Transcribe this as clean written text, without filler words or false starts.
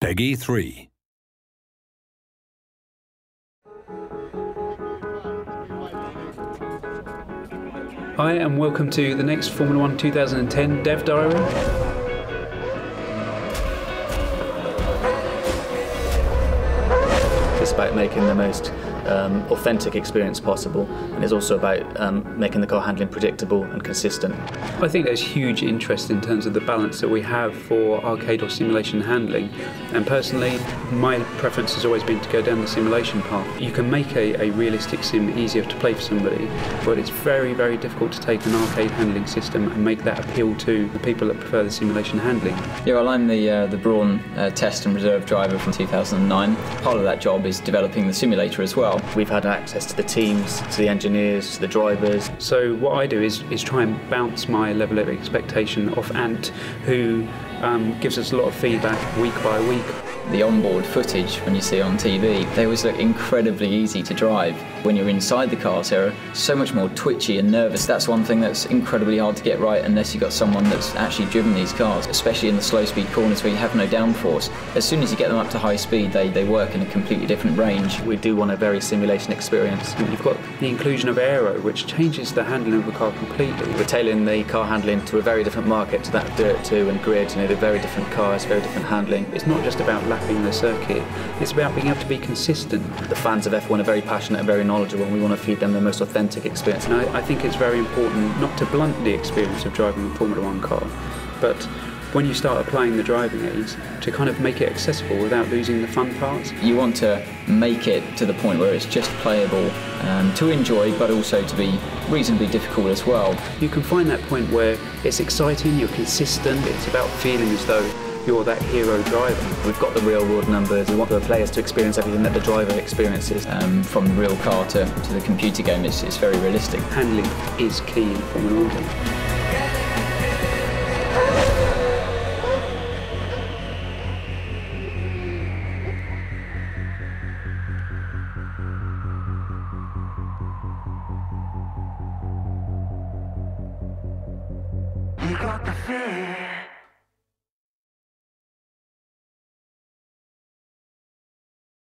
Peggy 3. Hi and welcome to the next Formula 1 2010 Dev Diary. It's about making the most authentic experience possible, and it's also about making the car handling predictable and consistent. I think there's huge interest in terms of the balance that we have for arcade or simulation handling, and personally my preference has always been to go down the simulation path. You can make a realistic sim easier to play for somebody, but it's very, very difficult to take an arcade handling system and make that appeal to the people that prefer the simulation handling. Yeah, well, I'm the Brawn test and reserve driver from 2009. Part of that job is developing the simulator as well. We've had access to the teams, to the engineers, to the drivers. So what I do is try and bounce my level of expectation off Ant, who gives us a lot of feedback week by week. The onboard footage, when you see on TV, they always look incredibly easy to drive. When you're inside the cars, they're so much more twitchy and nervous. That's one thing that's incredibly hard to get right unless you've got someone that's actually driven these cars, especially in the slow speed corners where you have no downforce. As soon as you get them up to high speed, they work in a completely different range. We do want a very simulation experience. You've got the inclusion of aero, which changes the handling of the car completely. We're tailoring the car handling to a very different market, to that Dirt 2 and Grid. You know, they're very different cars, very different handling. It's not just about lapping the circuit, it's about being able to be consistent. The fans of F1 are very passionate and very knowledgeable, and we want to feed them the most authentic experience. And I think it's very important not to blunt the experience of driving a Formula 1 car, but when you start applying the driving aids, to kind of make it accessible without losing the fun parts. You want to make it to the point where it's just playable to enjoy, but also to be reasonably difficult as well. You can find that point where it's exciting, you're consistent, it's about feeling as though you're that hero driver. We've got the real world numbers. We want the players to experience everything that the driver experiences. From the real car to the computer game, it's very realistic. Handling is key in Formula 1. You got the fear.